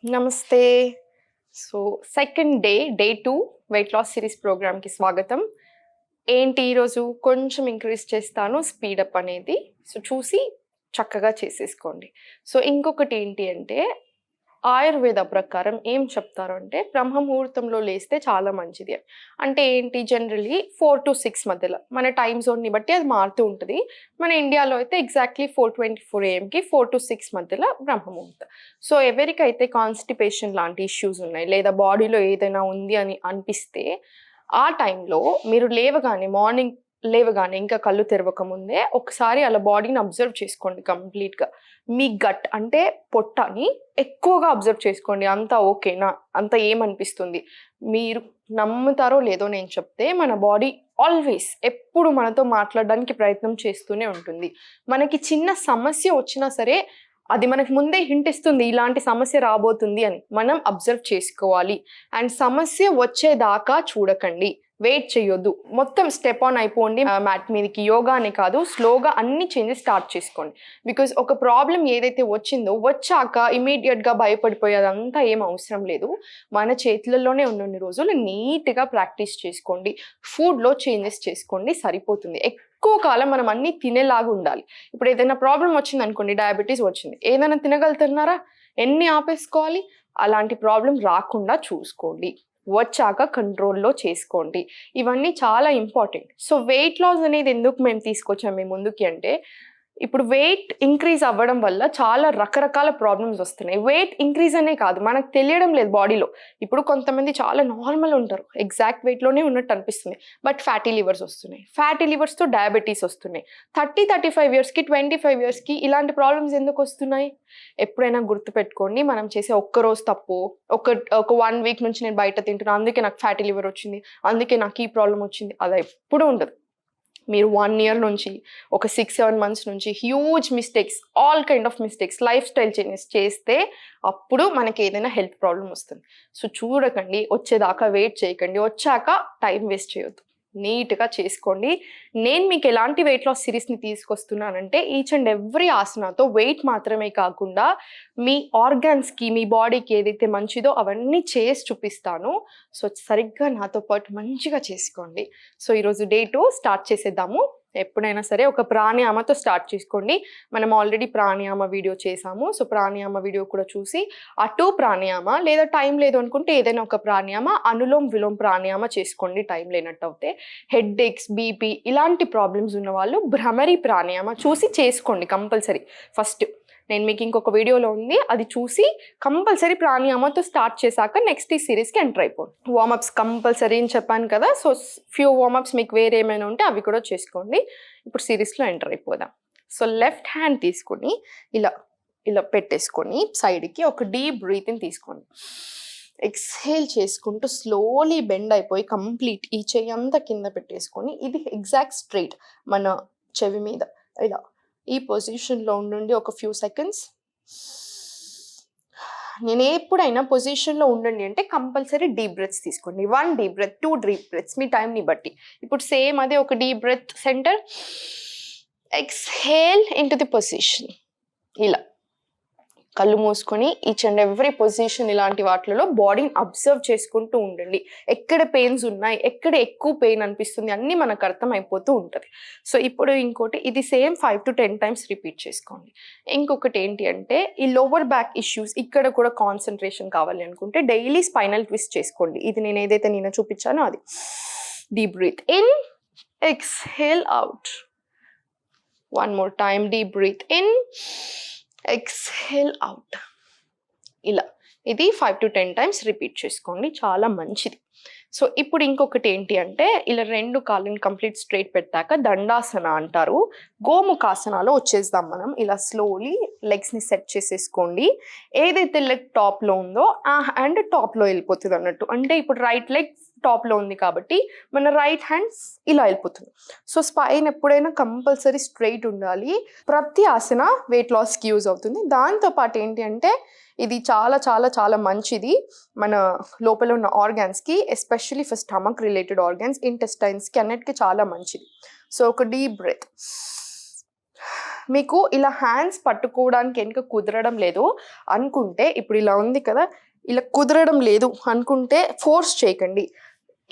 నమస్తే. So, second day 2 weight loss series ప్రోగ్రామ్‌కి స్వాగతం. ఏంటి ఈరోజు కొంచెం ఇంక్రీజ్ చేస్తాను స్పీడప్ అనేది. సో, చూసి చక్కగా చేసేసుకోండి. సో, ఇంకొకటి ఏంటి అంటే ఆయుర్వేద ప్రకారం ఏం చెప్తారు అంటే బ్రహ్మ ముహూర్తంలో లేస్తే చాలా మంచిది అని. అంటే ఏంటి జనరల్లీ 4-6 మధ్యలో మన టైమ్ జోన్‌ని బట్టి అది మారుతూ ఉంటది. మన ఇండియాలో అయితే ఎగ్జాక్ట్‌లీ 4:24 ఏఎంకి 4-6 మధ్యలో బ్రహ్మ ముహూర్తం. సో, ఎవరికైతే కాన్‌స్టిపేషన్ లాంటి ఇష్యూస్ ఉన్నాయి లేదా బాడీలో ఏదైనా ఉంది అని అనిపిస్తే ఆ టైంలో మీరు మార్నింగ్ లేవగానే ఇంకా కళ్ళు తెరవక ముందే ఒకసారి అలా బాడీని అబ్జర్వ్ చేసుకోండి కంప్లీట్‌గా. మీ గట్ అంటే పొట్టని ఎక్కువగా అబ్జర్వ్ చేసుకోండి. అంతా ఓకేనా? అంతా ఏమనిపిస్తుంది? మీరు నమ్ముతారో లేదో నేను చెప్తే మన బాడీ ఆల్వేస్ ఎప్పుడు మనతో మాట్లాడడానికి ప్రయత్నం చేస్తూనే ఉంటుంది. మనకి చిన్న సమస్య వచ్చినా సరే అది మనకు ముందే హింట్ ఇస్తుంది ఇలాంటి సమస్య రాబోతుంది అని. మనం అబ్జర్వ్ చేసుకోవాలి. అండ్ సమస్య వచ్చేదాకా చూడకండి. వెయిట్ చేయొద్దు. మొత్తం స్టెప్ ఆన్ అయిపోండి మ్యాట్ మీదకి. యోగా అనే కాదు, స్లోగా అన్ని చేంజెస్ స్టార్ట్ చేసుకోండి. బికాజ్ ఒక ప్రాబ్లం ఏదైతే వచ్చిందో వచ్చాక ఇమీడియట్‌గా భయపడిపోయేదంతా ఏం అవసరం లేదు. మన చేతులలోనే ఉన్నన్ని రోజులు నీట్‌గా ప్రాక్టీస్ చేసుకోండి. ఫుడ్‌లో చేంజెస్ చేసుకోండి సరిపోతుంది. ఎక్కువ కాలం మనం అన్నీ తినేలాగా ఉండాలి. ఇప్పుడు ఏదైనా ప్రాబ్లమ్ వచ్చిందనుకోండి, డయాబెటీస్ వచ్చింది. ఏదైనా తినగలుగుతున్నారా? ఎన్ని ఆపేసుకోవాలి? అలాంటి ప్రాబ్లమ్ రాకుండా చూసుకోండి. వచ్చాక కంట్రోల్‌లో చేసుకోండి. ఇవన్నీ చాలా ఇంపార్టెంట్. సో, వెయిట్ లాస్ అనేది ఎందుకు మేము తీసుకొచ్చాం మీ ముందుకి అంటే, ఇప్పుడు వెయిట్ ఇంక్రీజ్ అవ్వడం వల్ల చాలా రకరకాల ప్రాబ్లమ్స్ వస్తున్నాయి. వెయిట్ ఇంక్రీజ్ అనే కాదు, మనకు తెలియడం లేదు బాడీలో. ఇప్పుడు కొంతమంది చాలా నార్మల్ ఉంటారు. ఎగ్జాక్ట్ వెయిట్‌లోనే ఉన్నట్టు అనిపిస్తుంది. బట్ ఫ్యాటీ లివర్స్ వస్తున్నాయి. ఫ్యాటీ లివర్స్‌తో డయాబెటీస్ వస్తున్నాయి. 35 ఇయర్స్‌కి, 25 ఇయర్స్‌కి ఇలాంటి ప్రాబ్లమ్స్ ఎందుకు వస్తున్నాయి? ఎప్పుడైనా గుర్తుపెట్టుకోండి, మనం చేసే ఒక్కరోజు తప్పు, ఒక 1 వీక్ నుంచి నేను బయట తింటున్నా, అందుకే నాకు ఫ్యాటీ లివర్ వచ్చింది, అందుకే నాకు ఈ ప్రాబ్లమ్ వచ్చింది, అలా ఎప్పుడూ ఉండదు. మీరు 1 ఇయర్ నుంచి, ఒక 6-7 మంత్స్ నుంచి huge mistakes, all kind of mistakes, life style changes చేస్తే అప్పుడు మనకి ఏదైనా హెల్త్ ప్రాబ్లమ్ వస్తుంది. సో, చూడకండి, వచ్చేదాకా వెయిట్ చేయకండి. వచ్చాక టైం వేస్ట్ చేయొద్దు. నీట్‌గా చేసుకోండి. నేను మీకు ఎలాంటి వెయిట్ లాస్ సిరీస్‌ని తీసుకొస్తున్నానంటే ఈచ్ అండ్ ఎవ్రీ ఆసనాతో వెయిట్ మాత్రమే కాకుండా మీ ఆర్గాన్స్‌కి, మీ బాడీకి ఏదైతే మంచిదో అవన్నీ చేసి చూపిస్తాను. సో, సరిగ్గా నాతో పాటు మంచిగా చేసుకోండి. సో, ఈరోజు డే 2 స్టార్ట్ చేసేద్దాము. ఎప్పుడైనా సరే ఒక ప్రాణాయామతో స్టార్ట్ చేసుకోండి. మనం ఆల్రెడీ ప్రాణాయామ వీడియో చేసాము. సో, ప్రాణాయామ వీడియో కూడా చూసి అటు ప్రాణాయామ లేదా టైం లేదు అనుకుంటే ఏదైనా ఒక ప్రాణాయామ, అనులోమ్ విలోమ్ ప్రాణాయామ చేసుకోండి టైం లేనట్టయితే. హెడ్‌ఏక్స్, బీపీ ఇలాంటి ప్రాబ్లమ్స్ ఉన్నవాళ్ళు భ్రమరి ప్రాణాయామ చూసి చేసుకోండి కంపల్సరీ. ఫస్ట్ నేను మీకు ఇంకొక వీడియోలో ఉంది, అది చూసి కంపల్సరీ ప్రాణాయామతో స్టార్ట్ చేశాక నెక్స్ట్ ఈ సిరీస్‌కి ఎంటర్ అయిపోండి. వార్మప్స్ కంపల్సరీ అని చెప్పాను కదా! సో, ఫ్యూ వార్మప్స్ మీకు వేరే ఏమైనా ఉంటే అవి కూడా చేసుకోండి. ఇప్పుడు సిరీస్‌లో ఎంటర్ అయిపోదాం. సో, లెఫ్ట్ హ్యాండ్ తీసుకొని ఇలా, ఇలా పెట్టేసుకొని సైడ్‌కి ఒక డీప్ బ్రీతింగ్ తీసుకోండి. ఎక్స్‌హేల్ చేసుకుంటూ స్లోలీ బెండ్ అయిపోయి కంప్లీట్ ఈ చెయ్యి అంతా కింద పెట్టేసుకొని, ఇది ఎగ్జాక్ట్ స్ట్రెయిట్ మన చెవి మీద ఇలా ఈ పొజిషన్‌లో ఉండండి ఒక ఫ్యూ సెకండ్స్. నేను ఎప్పుడైనా పొజిషన్‌లో ఉండండి అంటే కంపల్సరీ డీప్ బ్రెత్స్ తీసుకోండి. 1 డీప్ బ్రెత్, 2 డీప్ బ్రెత్స్ మీ టైంని బట్టి. ఇప్పుడు సేమ్ అదే ఒక deep breath centre, exhale into the position. ఇలా కళ్ళు మూసుకొని ఈచ్ అండ్ ఎవ్రీ పొజిషన్ ఇలాంటి వాటిలలో బాడీని అబ్జర్వ్ చేసుకుంటూ ఉండండి. ఎక్కడ పెయిన్స్ ఉన్నాయి, ఎక్కడ ఎక్కువ పెయిన్ అనిపిస్తుంది అన్నీ మనకు అర్థమైపోతూ ఉంటది. సో, ఇప్పుడు ఇంకోటి ఇది సేమ్ 5-10 టైమ్స్ రిపీట్ చేసుకోండి. ఇంకొకటి ఏంటి అంటే ఈ లోవర్ బ్యాక్ ఇష్యూస్ ఇక్కడ కూడా కాన్సంట్రేషన్ కావాలి అనుకుంటే డైలీ స్పైనల్ ట్విస్ట్ చేసుకోండి. ఇది నేను ఏదైతే నిన్న చూపించానో అది. Deep breath in, exhale out. One more time deep breath in, exhale out. ఇలా ఇది 5-10 టైమ్స్ రిపీట్ చేసుకోండి. చాలా మంచిది. సో, ఇప్పుడు ఇంకొకటి ఏంటి అంటే ఇలా 2 కాళ్ళని కంప్లీట్ స్ట్రెయిట్ పెట్టాక దండాసన అంటారు. గోముఖాసనాలో వచ్చేద్దాం మనం. ఇలా స్లోలీ లెగ్స్‌ని సెట్ చేసేసుకోండి. ఏదైతే లెగ్ టాప్‌లో ఉందో ఆ హ్యాండ్ టాప్‌లో వెళ్ళిపోతుంది అన్నట్టు. అంటే ఇప్పుడు రైట్ లెగ్ టాప్‌లో ఉంది కాబట్టి మన రైట్ హ్యాండ్స్ ఇలా వెళ్ళిపోతుంది. సో, స్పైన్ ఎప్పుడైనా కంపల్సరీ స్ట్రెయిట్ ఉండాలి. ప్రతి ఆసన వెయిట్ లాస్‌కి యూజ్ అవుతుంది. దాంతో పాటు ఏంటి అంటే ఇది చాలా చాలా చాలా మంచిది మన లోపల ఉన్న ఆర్గాన్స్‌కి, especially for stomach related organs, ఇంటెస్టైన్స్‌కి అన్నిటికి చాలా మంచిది. సో, ఒక డీప్ బ్రెత్. మీకు ఇలా హ్యాండ్స్ పట్టుకోవడానికి వెనుక కుదరడం లేదు అనుకుంటే, ఇప్పుడు ఇలా ఉంది కదా, ఇలా కుదరడం లేదు అనుకుంటే ఫోర్స్ చేయకండి.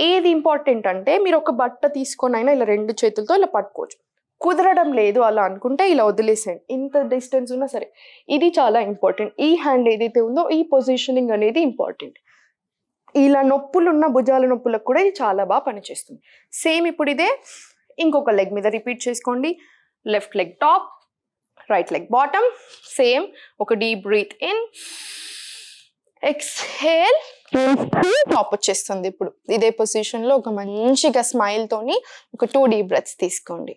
ఏది ఇంపార్టెంట్ అంటే మీరు ఒక బట్ట తీసుకొని అయినా ఇలా 2 చేతులతో ఇలా పట్టుకోవచ్చు. కుదరడం లేదు అలా అనుకుంటే ఇలా వదిలేసేయండి. ఇంత డిస్టెన్స్ ఉన్నా సరే. ఇది చాలా ఇంపార్టెంట్. ఈ హ్యాండ్ ఏదైతే ఉందో ఈ పొజిషనింగ్ అనేది ఇంపార్టెంట్. ఇలా నొప్పులున్న భుజాల నొప్పులకు కూడా ఇది చాలా బాగా పనిచేస్తుంది. సేమ్ ఇప్పుడు ఇదే ఇంకొక లెగ్ మీద రిపీట్ చేసుకోండి. Left leg top, right leg bottom. Same ఒక deep breath in, exhale, top వచ్చేస్తుంది. ఇప్పుడు ఇదే పొజిషన్లో ఒక మంచిగా స్మైల్ తోని ఒక 2 డీప్ బ్రెత్స్ తీసుకోండి.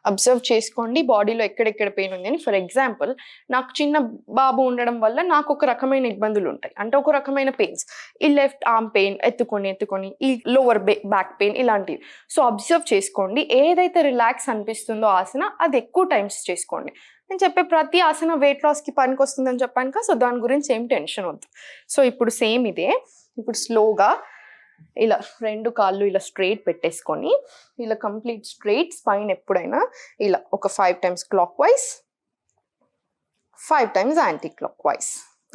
అబ్జర్వ్ చేసుకోండి బాడీలో ఎక్కడెక్కడ పెయిన్ ఉంది అని. ఫర్ ఎగ్జాంపుల్, నాకు చిన్న బాబు ఉండడం వల్ల నాకు ఒక రకమైన ఇబ్బందులు ఉంటాయి, అంటే ఒక రకమైన పెయిన్స్. ఈ లెఫ్ట్ ఆర్మ్ పెయిన్ ఎత్తుకొని ఈ లోవర్ బ్యాక్ పెయిన్ ఇలాంటివి. సో అబ్జర్వ్ చేసుకోండి, ఏదైతే రిలాక్స్ అనిపిస్తుందో ఆసన అది ఎక్కువ టైమ్స్ చేసుకోండి. నేను చెప్పే ప్రతి ఆసన వెయిట్ లాస్కి పనికి వస్తుందని చెప్పాను కదా, సో దాని గురించి ఏం టెన్షన్ వద్దు. సో ఇప్పుడు సేమ్ ఇదే, ఇప్పుడు స్లోగా ఇలా 2 కాళ్ళు ఇలా స్ట్రైట్ పెట్టేసుకొని ఇలా కంప్లీట్ స్ట్రైట్ స్పైన్ ఎప్పుడైనా ఇలా ఒక 5 times clock wise, 5 times anti clock wise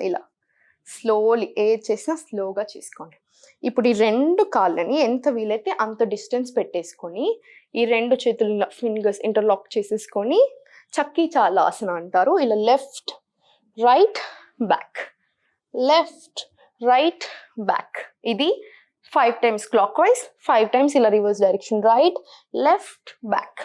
ఇలా స్లోలీ ఏది చేసినా స్లోగా చేసుకోండి. ఇప్పుడు ఈ 2 కాళ్ళని ఎంత వీలైతే అంత డిస్టెన్స్ పెట్టేసుకొని ఈ 2 చేతుల ఫింగర్స్ ఇంటర్లాక్ చేసేసుకొని చక్కీ చాలా ఆసన అంటారు. ఇలా left right back, left right back. ఇది 5 టైమ్స్ క్లాక్ వైజ్, 5 టైమ్స్ ఇలా reverse direction. Right left back,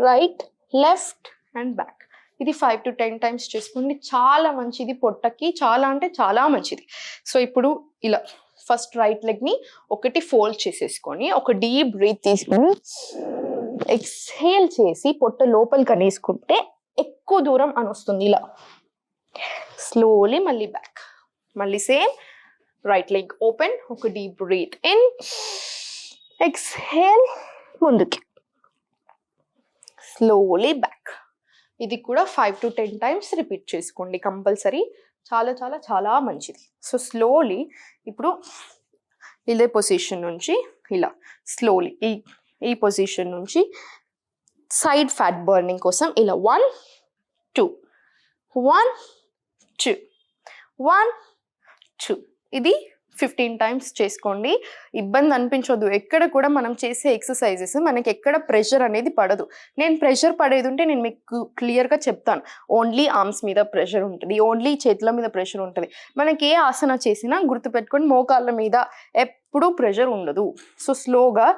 right left and back. ఇది 5 to 10 టైమ్స్ చేసుకోండి. చాలా మంచిది పొట్టకి, చాలా అంటే చాలా మంచిది. సో ఇప్పుడు ఇలా ఫస్ట్ రైట్ లెగ్ని ఒకటి ఫోల్డ్ చేసేసుకొని ఒక డీప్ బ్రీత్ తీసుకొని ఎక్స్హేల్ చేసి పొట్ట లోపలికి అనేసుకుంటే ఎక్కువ దూరం అని వస్తుంది. ఇలా స్లోలీ మళ్ళీ బ్యాక్, మళ్ళీ సేమ్ రైట్ లెగ్ ఓపెన్, ఒక డీప్ బ్రీత్ ఇన్, ఎక్స్హేల్ ముందుకి, స్లోలీ బ్యాక్. ఇది కూడా 5 to 10 టైమ్స్ రిపీట్ చేసుకోండి కంపల్సరీ. చాలా చాలా చాలా మంచిది. సో స్లోలీ ఇప్పుడు ఇదే పొజిషన్ నుంచి ఇలా స్లోలీ ఈ పొజిషన్ నుంచి సైడ్ ఫ్యాట్ బర్నింగ్ కోసం ఇలా 1 2 1 2 1 2 ఇది 15 టైమ్స్ చేసుకోండి. ఇబ్బంది అనిపించొద్దు. ఎక్కడ కూడా మనం చేసే ఎక్సర్సైజెస్ మనకి ఎక్కడ ప్రెషర్ అనేది పడదు. నేను ప్రెషర్ పడేది ఉంటే నేను మీకు క్లియర్గా చెప్తాను. ఓన్లీ ఆర్మ్స్ మీద ప్రెషర్ ఉంటుంది, ఓన్లీ చేతుల మీద ప్రెషర్ ఉంటుంది. మనకి ఏ ఆసన చేసినా గుర్తుపెట్టుకొని మోకాళ్ళ మీద ఎప్పుడూ ప్రెషర్ ఉండదు. సో స్లోగా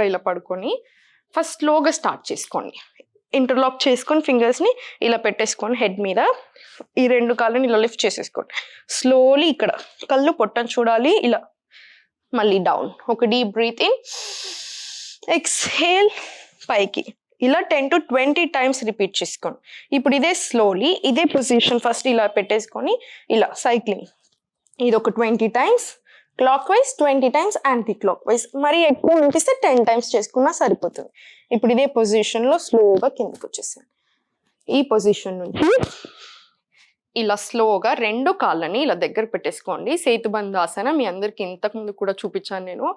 ఇలా పడుకొని ఫస్ట్ స్లోగా స్టార్ట్ చేసుకోండి. ఇంటర్లాక్ చేసుకొని ఫింగర్స్ని ఇలా పెట్టేసుకొని హెడ్ మీద ఈ 2 కాళ్ళని ఇలా లిఫ్ట్ చేసేసుకోండి. స్లోలీ ఇక్కడ కళ్ళు పొట్టను చూడాలి. ఇలా మళ్ళీ డౌన్, ఒక డీప్ బ్రీత్ ఇన్, ఎక్స్హేల్ పైకి. ఇలా 10 to 20 టైమ్స్ రిపీట్ చేసుకోండి. ఇప్పుడు ఇదే స్లోలీ ఇదే పొజిషన్ ఫస్ట్ ఇలా పెట్టేసుకొని ఇలా సైక్లింగ్. ఇది ఒక 20 times clock wise, 20 times anti clock wise. మరీ ఎక్కువ అనిపిస్తే 10 టైమ్స్ చేసుకున్నా సరిపోతుంది. ఇప్పుడు ఇదే పొజిషన్లో స్లోగా కిందకి వచ్చేసాను. ఈ పొజిషన్ నుంచి ఇలా స్లోగా 2 కాళ్ళని ఇలా దగ్గర పెట్టేసుకోండి. సేతుబంధ ఆసన మీ అందరికి ఇంతకుముందు కూడా చూపించాను నేను.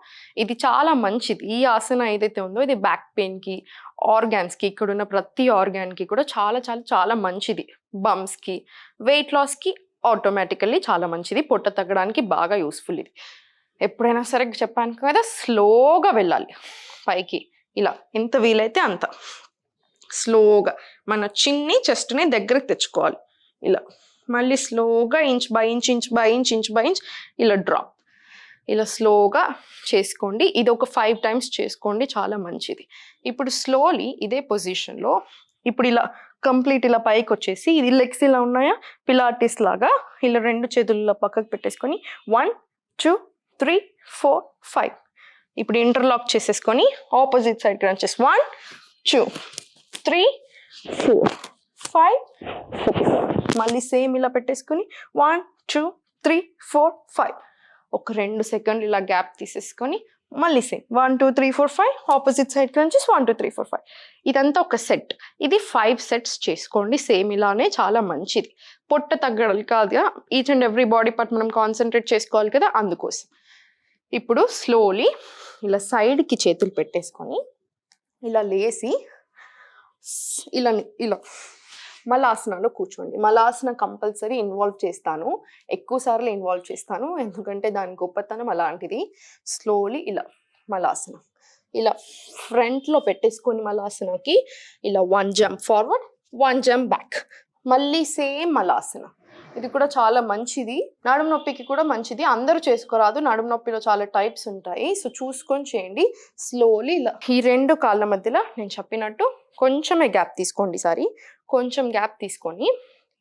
ఇది చాలా మంచిది. ఈ ఆసన ఏదైతే ఉందో ఇది బ్యాక్ పెయిన్కి, ఆర్గాన్స్కి, ఇక్కడున్న ప్రతి ఆర్గాన్కి కూడా చాలా చాలా చాలా మంచిది. బంప్స్కి, వెయిట్ లాస్కి ఆటోమేటికల్లీ చాలా మంచిది. పొట్ట తగ్గడానికి బాగా యూస్ఫుల్ ఇది. ఎప్పుడైనా సరే చెప్పాను కదా, స్లోగా వెళ్ళాలి పైకి. ఇలా ఎంత వీలైతే అంత స్లోగా మన చిన్ని చెస్ట్ని దగ్గరకు తెచ్చుకోవాలి. ఇలా మళ్ళీ స్లోగా ఇంచ్ బై ఇంచ్ ఇలా డ్రాప్. ఇలా స్లోగా చేసుకోండి. ఇది ఒక 5 టైమ్స్ చేసుకోండి, చాలా మంచిది. ఇప్పుడు స్లోలీ ఇదే పొజిషన్లో ఇప్పుడు ఇలా కంప్లీట్ ఇలా పైకి వచ్చేసి ఇది లెగ్స్ ఇలా ఉన్నాయా పిలాటిస్ లాగా ఇలా 2 చేతుల్లో పక్కకు పెట్టేసుకొని 1 2 3 4 5 ఇప్పుడు ఇంటర్లాక్ చేసేసుకొని ఆపోజిట్ సైడ్ క్రంచెస్ 1 2 3 4 5 6 మళ్ళీ సేమ్ ఇలా పెట్టేసుకొని 1 2 3 4 5 ఒక 2 సెకండ్లు ఇలా గ్యాప్ తీసేసుకొని మళ్ళీ సేమ్ 1 2 3 4 5 ఆపోజిట్ సైడ్ క్రంచెస్ 1 2 3 4 5 ఇదంతా ఒక సెట్. ఇది 5 సెట్స్ చేసుకోండి. సేమ్ ఇలానే చాలా మంచిది. పొట్ట తగ్గడాలి కాదు, each and every body part మనం కాన్సన్ట్రేట్ చేసుకోవాలి కదా, అందుకోసం. ఇప్పుడు స్లోలీ ఇలా సైడ్కి చేతులు పెట్టేసుకొని ఇలా లేసి ఇలా ఇలా మలాసనలో కూర్చోండి. మలాసన కంపల్సరీ ఇన్వాల్వ్ చేస్తాను, ఎక్కువ సార్లు ఇన్వాల్వ్ చేస్తాను, ఎందుకంటే దాని గొప్పతనం అలాంటిది. స్లోలీ ఇలా మలాసన ఇలా ఫ్రంట్లో పెట్టేసుకొని మలాసనకి ఇలా 1 జంప్ ఫార్వర్డ్, 1 జంప్ బ్యాక్, మళ్ళీ సేమ్ మలాసన. ఇది కూడా చాలా మంచిది, నడుము నొప్పికి కూడా మంచిది. అందరూ చేసుకోరాదు, నడుము నొప్పిలో చాలా టైప్స్ ఉంటాయి. సో చూసుకొని చేయండి. స్లోలీ ఇలా ఈ 2 కాళ్ళ మధ్యలో నేను చెప్పినట్టు కొంచెమే గ్యాప్ తీసుకోండి. ఈసారి కొంచెం గ్యాప్ తీసుకొని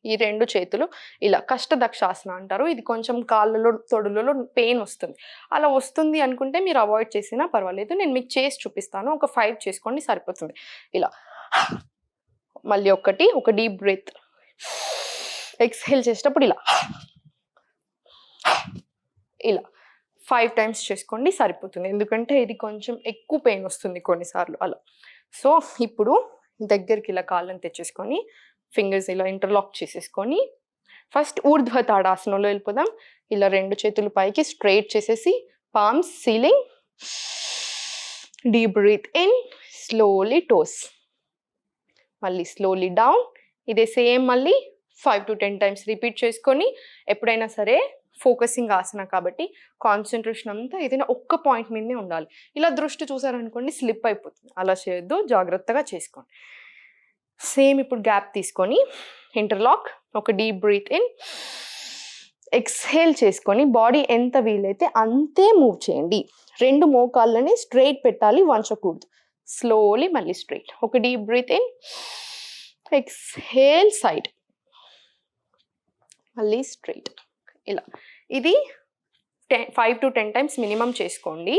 ఈ 2 చేతులు ఇలా కష్టదక్షాసన అంటారు. ఇది కొంచెం కాళ్ళలో తొడులలో పెయిన్ వస్తుంది. అలా వస్తుంది అనుకుంటే మీరు అవాయిడ్ చేసినా పర్వాలేదు. నేను మీకు చేసి చూపిస్తాను. ఒక 5 చేసుకోండి సరిపోతుంది. ఇలా మళ్ళీ ఒక డీప్ బ్రీత్. ఎక్స్హేల్ చేసేటప్పుడు ఇలా ఇలా 5 టైమ్స్ చేసుకోండి సరిపోతుంది, ఎందుకంటే ఇది కొంచెం ఎక్కువ పెయిన్ వస్తుంది కొన్నిసార్లు అలా. సో ఇప్పుడు దగ్గరికి ఇలా కాళ్ళని తెచ్చేసుకొని ఫింగర్స్ ఇలా ఇంటర్లాక్ చేసేసుకొని ఫస్ట్ ఊర్ధ్వ తాడాసనంలో వెళ్ళిపోదాం. ఇలా 2 చేతులు పైకి స్ట్రైట్ చేసేసి palms ceiling, deep breath in, slowly toes, మళ్ళీ స్లోలీ డౌన్. ఇదే సేమ్ మళ్ళీ 5 to 10 టైమ్స్ రిపీట్ చేసుకొని ఎప్పుడైనా సరే ఫోకసింగ్ ఆసన కాబట్టి కాన్సన్ట్రేషన్ అంతా ఏదైనా ఒక్క పాయింట్ మీదనే ఉండాలి. ఇలా దృష్టి చూసారనుకోండి స్లిప్ అయిపోతుంది, అలా చేయొద్దు, జాగ్రత్తగా చేసుకోండి. సేమ్ ఇప్పుడు గ్యాప్ తీసుకొని ఇంటర్లాక్, ఒక డీప్ బ్రీత్ ఇన్, ఎక్స్హేల్ చేసుకొని బాడీ ఎంత వీలైతే అంతే మూవ్ చేయండి. 2 మోకాళ్ళని స్ట్రైట్ పెట్టాలి, వంచకూడదు. స్లోలీ మళ్ళీ స్ట్రైట్, ఒక deep breath in, exhale side, మళ్ళీ స్ట్రైట్. ఇలా ఇది 5 to 10 టైమ్స్ మినిమం చేసుకోండి.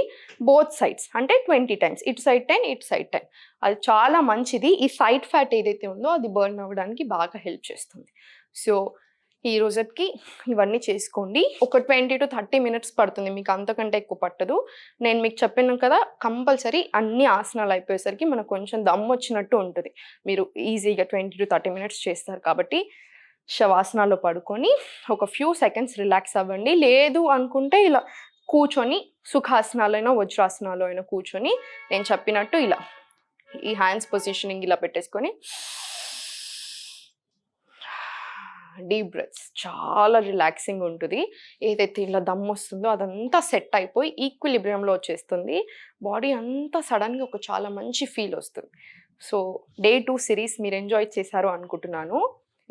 బోత్ సైడ్స్ అంటే 20 టైమ్స్, ఇటు సైడ్ 10, ఇటు సైడ్ 10. అది చాలా మంచిది. ఈ సైడ్ ఫ్యాట్ ఏదైతే ఉందో అది బర్న్ అవ్వడానికి బాగా హెల్ప్ చేస్తుంది. సో ఈ రోజుకి ఇవన్నీ చేసుకోండి. ఒక 20 to 30 మినిట్స్ పడుతుంది, మీకు అంతకంటే ఎక్కువ పట్టదు. నేను మీకు చెప్పాను కదా, కంపల్సరీ అన్ని ఆసనాలు అయిపోయేసరికి మనకు కొంచెం దమ్ వచ్చినట్టు ఉంటుంది. మీరు ఈజీగా 20 to 30 మినిట్స్ చేస్తారు కాబట్టి శవాసనాలో పడుకొని ఒక ఫ్యూ సెకండ్స్ రిలాక్స్ అవ్వండి. లేదు అనుకుంటే ఇలా కూర్చొని సుఖాసనాలు అయినా వజ్రాసనాలు అయినా కూర్చొని నేను చెప్పినట్టు ఇలా ఈ హ్యాండ్స్ పొజిషనింగ్ ఇలా పెట్టేసుకొని డీప్ బ్రెత్స్, చాలా రిలాక్సింగ్ ఉంటుంది. ఏదైతే ఇలా దమ్ వస్తుందో అదంతా సెట్ అయిపోయి ఈక్విలిబ్రియంలో వచ్చేస్తుంది. బాడీ అంతా సడన్గా ఒక చాలా మంచి ఫీల్ వస్తుంది. సో Day 2 సిరీస్ మీరు ఎంజాయ్ చేశారు అనుకుంటున్నాను.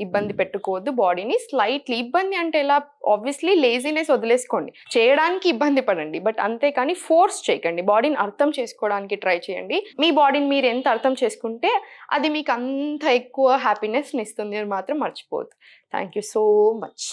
ఇబ్బంది పెట్టుకోవద్దు బాడీని. స్లైట్లీ ఇబ్బంది అంటే ఎలా, ఆబ్వియస్లీ లేజీనెస్ వదిలేసుకోండి, చేయడానికి ఇబ్బంది పడండి, బట్ అంతేకాని ఫోర్స్ చేయకండి. బాడీని అర్థం చేసుకోవడానికి ట్రై చేయండి. మీ బాడీని మీరు ఎంత అర్థం చేసుకుంటే అది మీకు అంత ఎక్కువ హ్యాపీనెస్ని ఇస్తుంది అని మాత్రం మర్చిపోవద్దు. Thank you so much.